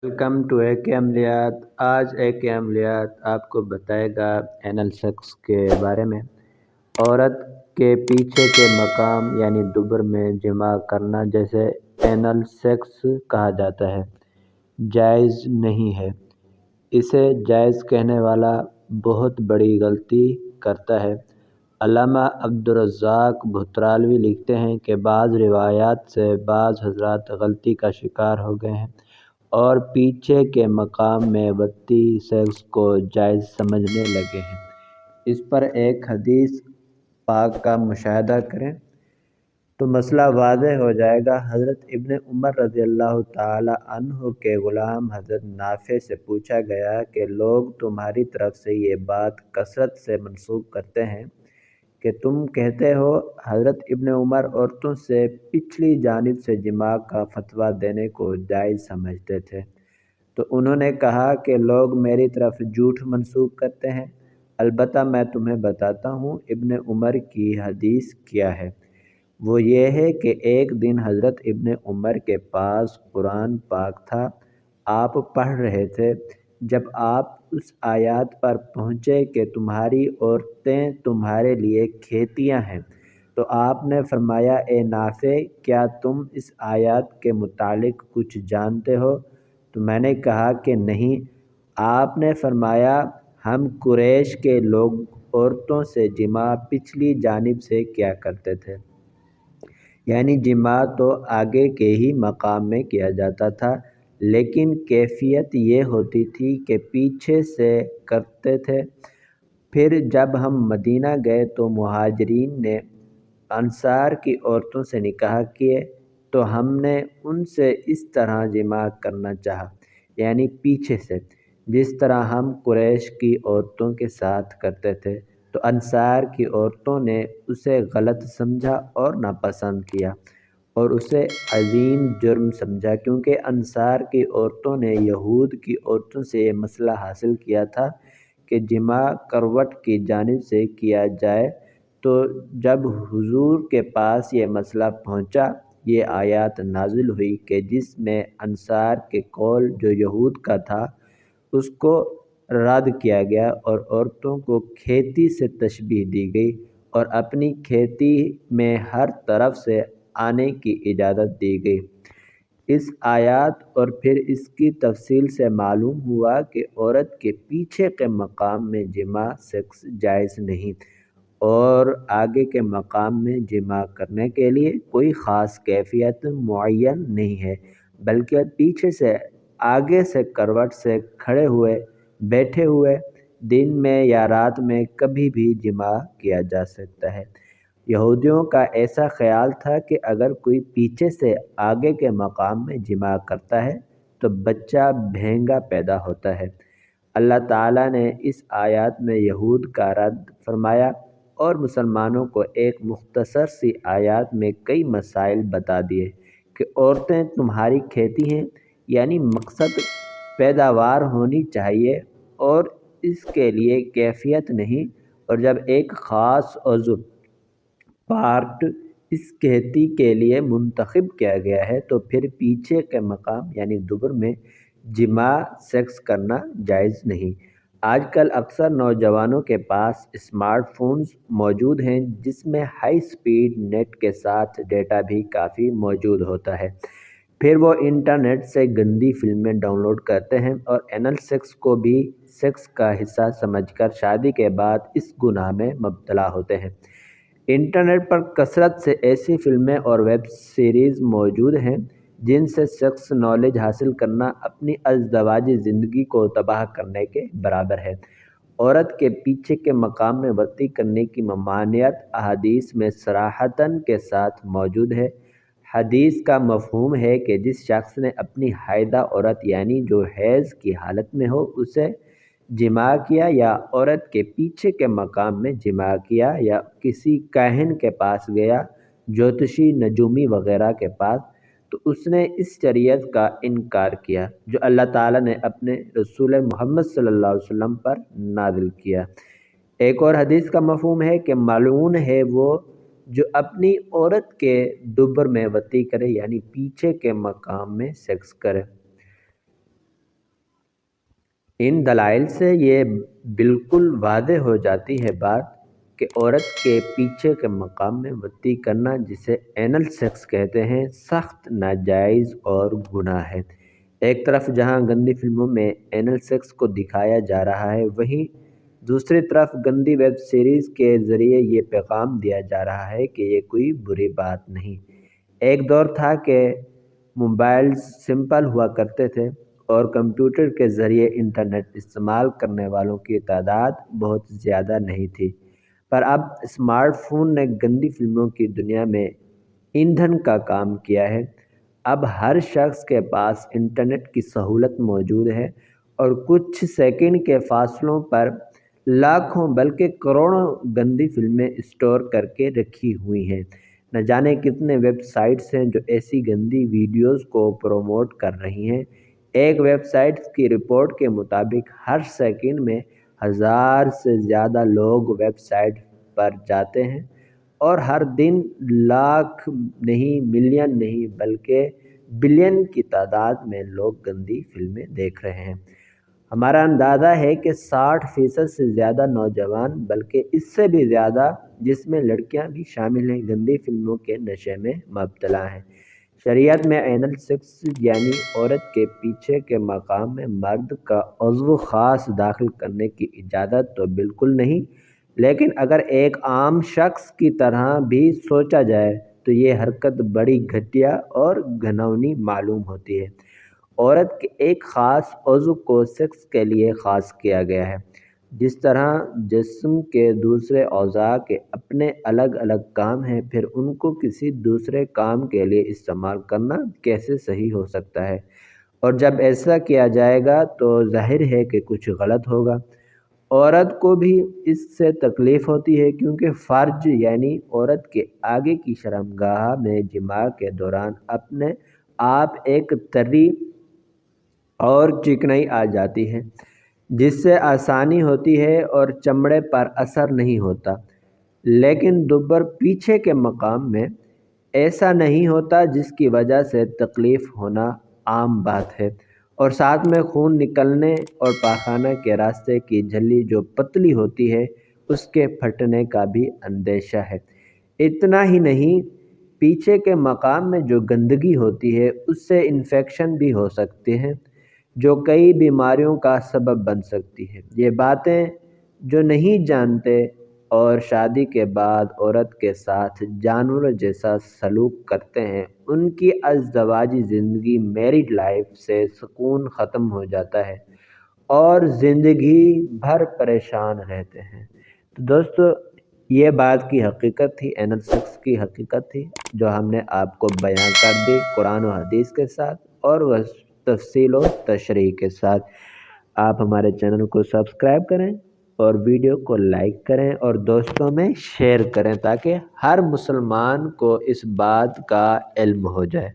Welcome to اے کے عملیات۔ آج اے کے عملیات آپ کو بتائے گا اینل سیکس کے بارے میں۔ عورت کے پیچھے کے مقام یعنی دبر میں جماع کرنا جسے اینل سیکس کہا جاتا ہے جائز نہیں ہے۔ اسے جائز کہنے والا بہت بڑی غلطی کرتا ہے۔ علامہ عبدالرزاق بھترالوی لکھتے ہیں کہ بعض روایات سے بعض حضرات غلطی کا شکار ہو گئے ہیں اور پیچھے کے مقام میں وطی سیکس کو جائز سمجھنے لگے ہیں۔ اس پر ایک حدیث پاک کا مشاہدہ کریں تو مسئلہ واضح ہو جائے گا۔ حضرت ابن عمر رضی اللہ تعالی عنہ کے غلام حضرت نافع سے پوچھا گیا کہ لوگ تمہاری طرف سے یہ بات کثرت سے منسوب کرتے ہیں کہ تم کہتے ہو حضرت ابن عمر عورتوں سے پچھلی جانب سے جماع کا فتویٰ دینے کو جائز سمجھتے تھے، تو انہوں نے کہا کہ لوگ میری طرف جھوٹ منسوب کرتے ہیں۔ البتہ میں تمہیں بتاتا ہوں ابن عمر کی حدیث کیا ہے۔ وہ یہ ہے کہ ایک دن حضرت ابن عمر کے پاس قرآن پاک تھا، آپ پڑھ رہے تھے۔ جب آپ اس آیات پر پہنچے کہ تمہاری عورتیں تمہارے لیے کھیتیاں ہیں، تو آپ نے فرمایا اے نافع کیا تم اس آیات کے متعلق کچھ جانتے ہو؟ تو میں نے کہا کہ نہیں۔ آپ نے فرمایا ہم قریش کے لوگ عورتوں سے جماع پچھلی جانب سے کیا کرتے تھے، یعنی جماع تو آگے کے ہی مقام میں کیا جاتا تھا، لیکن کیفیت یہ ہوتی تھی کہ پیچھے سے کرتے تھے۔ پھر جب ہم مدینہ گئے تو مہاجرین نے انصار کی عورتوں سے نکاح کیے، تو ہم نے ان سے اس طرح جماع کرنا چاہا، یعنی پیچھے سے، جس طرح ہم قریش کی عورتوں کے ساتھ کرتے تھے۔ تو انصار کی عورتوں نے اسے غلط سمجھا اور ناپسند کیا اور اسے عظیم جرم سمجھا، کیونکہ انصار کی عورتوں نے یہود کی عورتوں سے یہ مسئلہ حاصل کیا تھا کہ جماع کروٹ کی جانب سے کیا جائے۔ تو جب حضور کے پاس یہ مسئلہ پہنچا، یہ آیات نازل ہوئی کہ جس میں انصار کے قول جو یہود کا تھا اس کو رد کیا گیا اور عورتوں کو کھیتی سے تشبیہ دی گئی اور اپنی کھیتی میں ہر طرف سے آنے کی اجازت دی گئی۔ اس آیات اور پھر اس کی تفصیل سے معلوم ہوا کہ عورت کے پیچھے کے مقام میں جماع سیکس جائز نہیں، اور آگے کے مقام میں جماع کرنے کے لیے کوئی خاص کیفیت معین نہیں ہے، بلکہ پیچھے سے آگے سے کروٹ سے کھڑے ہوئے، بیٹھے ہوئے، دن میں یا رات میں کبھی بھی جماع کیا جا سکتا ہے۔ یہودیوں کا ایسا خیال تھا کہ اگر کوئی پیچھے سے آگے کے مقام میں جماع کرتا ہے تو بچہ بھینگا پیدا ہوتا ہے۔ اللہ تعالیٰ نے اس آیات میں یہود کا رد فرمایا اور مسلمانوں کو ایک مختصر سی آیات میں کئی مسائل بتا دیے کہ عورتیں تمہاری کھیتی ہیں، یعنی مقصد پیداوار ہونی چاہیے اور اس کے لیے کیفیت نہیں، اور جب ایک خاص عضو پارٹ اس کھیتی کے لیے منتخب کیا گیا ہے تو پھر پیچھے کے مقام یعنی دبر میں جماع سیکس کرنا جائز نہیں۔ آج کل اکثر نوجوانوں کے پاس اسمارٹ فونز موجود ہیں جس میں ہائی سپیڈ نیٹ کے ساتھ ڈیٹا بھی کافی موجود ہوتا ہے۔ پھر وہ انٹرنیٹ سے گندی فلمیں ڈاؤن لوڈ کرتے ہیں اور اینل سیکس کو بھی سیکس کا حصہ سمجھ کر شادی کے بعد اس گناہ میں مبتلا ہوتے ہیں۔ انٹرنیٹ پر کثرت سے ایسی فلمیں اور ویب سیریز موجود ہیں جن سے سیکس نالج حاصل کرنا اپنی ازدواجی زندگی کو تباہ کرنے کے برابر ہے۔ عورت کے پیچھے کے مقام میں وطی کرنے کی ممانعت احادیث میں صراحتاً کے ساتھ موجود ہے۔ حدیث کا مفہوم ہے کہ جس شخص نے اپنی حائضہ عورت یعنی جو حیض کی حالت میں ہو اسے جماع کیا یا عورت کے پیچھے کے مقام میں جماع کیا یا کسی کاہن کے پاس گیا، جوتشی، نجومی وغیرہ کے پاس، تو اس نے اس شریعت کا انکار کیا جو اللہ تعالیٰ نے اپنے رسول محمد صلی اللہ علیہ وسلم پر نازل کیا۔ ایک اور حدیث کا مفہوم ہے کہ ملعون ہے وہ جو اپنی عورت کے دبر میں وطی کرے یعنی پیچھے کے مقام میں سیکس کرے۔ ان دلائل سے یہ بالکل واضح ہو جاتی ہے بات کہ عورت کے پیچھے کے مقام میں وطی کرنا، جسے اینل سیکس کہتے ہیں، سخت ناجائز اور گناہ ہے۔ ایک طرف جہاں گندی فلموں میں اینل سیکس کو دکھایا جا رہا ہے، وہیں دوسری طرف گندی ویب سیریز کے ذریعے یہ پیغام دیا جا رہا ہے کہ یہ کوئی بری بات نہیں۔ ایک دور تھا کہ موبائلز سمپل ہوا کرتے تھے اور کمپیوٹر کے ذریعے انٹرنیٹ استعمال کرنے والوں کی تعداد بہت زیادہ نہیں تھی، پر اب اسمارٹ فون نے گندی فلموں کی دنیا میں ایندھن کا کام کیا ہے۔ اب ہر شخص کے پاس انٹرنیٹ کی سہولت موجود ہے اور کچھ سیکنڈ کے فاصلوں پر لاکھوں بلکہ کروڑوں گندی فلمیں اسٹور کر کے رکھی ہوئی ہیں۔ نہ جانے کتنے ویب سائٹس ہیں جو ایسی گندی ویڈیوز کو پروموٹ کر رہی ہیں۔ ایک ویب سائٹ کی رپورٹ کے مطابق ہر سیکنڈ میں 1000 سے زیادہ لوگ ویب سائٹ پر جاتے ہیں اور ہر دن لاکھ نہیں، ملین نہیں بلکہ بلین کی تعداد میں لوگ گندی فلمیں دیکھ رہے ہیں۔ ہمارا اندازہ ہے کہ 60% سے زیادہ نوجوان، بلکہ اس سے بھی زیادہ، جس میں لڑکیاں بھی شامل ہیں، گندی فلموں کے نشے میں مبتلا ہیں۔ شریعت میں اینل سیکس یعنی عورت کے پیچھے کے مقام میں مرد کا عضو خاص داخل کرنے کی اجازت تو بالکل نہیں، لیکن اگر ایک عام شخص کی طرح بھی سوچا جائے تو یہ حرکت بڑی گھٹیا اور گھناؤنی معلوم ہوتی ہے۔ عورت کے ایک خاص عضو کو سیکس کے لیے خاص کیا گیا ہے، جس طرح جسم کے دوسرے اعضاء کے اپنے الگ الگ کام ہیں، پھر ان کو کسی دوسرے کام کے لیے استعمال کرنا کیسے صحیح ہو سکتا ہے؟ اور جب ایسا کیا جائے گا تو ظاہر ہے کہ کچھ غلط ہوگا۔ عورت کو بھی اس سے تکلیف ہوتی ہے، کیونکہ فرج یعنی عورت کے آگے کی شرمگاہ میں جماع کے دوران اپنے آپ ایک تری اور چکنائی آ جاتی ہے، جس سے آسانی ہوتی ہے اور چمڑے پر اثر نہیں ہوتا، لیکن دوبر پیچھے کے مقام میں ایسا نہیں ہوتا، جس کی وجہ سے تکلیف ہونا عام بات ہے، اور ساتھ میں خون نکلنے اور پاخانہ کے راستے کی جھلی جو پتلی ہوتی ہے اس کے پھٹنے کا بھی اندیشہ ہے۔ اتنا ہی نہیں، پیچھے کے مقام میں جو گندگی ہوتی ہے اس سے انفیکشن بھی ہو سکتے ہیں، جو کئی بیماریوں کا سبب بن سکتی ہے۔ یہ باتیں جو نہیں جانتے اور شادی کے بعد عورت کے ساتھ جانور جیسا سلوک کرتے ہیں، ان کی ازدواجی زندگی، میریڈ لائف سے سکون ختم ہو جاتا ہے اور زندگی بھر پریشان رہتے ہیں۔ تو دوستو، یہ بات کی حقیقت تھی، اینل سیکس کی حقیقت تھی، جو ہم نے آپ کو بیان کر دی قرآن و حدیث کے ساتھ اور وہ تفصیل و تشریح کے ساتھ۔ آپ ہمارے چینل کو سبسکرائب کریں اور ویڈیو کو لائک کریں اور دوستوں میں شیئر کریں، تاکہ ہر مسلمان کو اس بات کا علم ہو جائے۔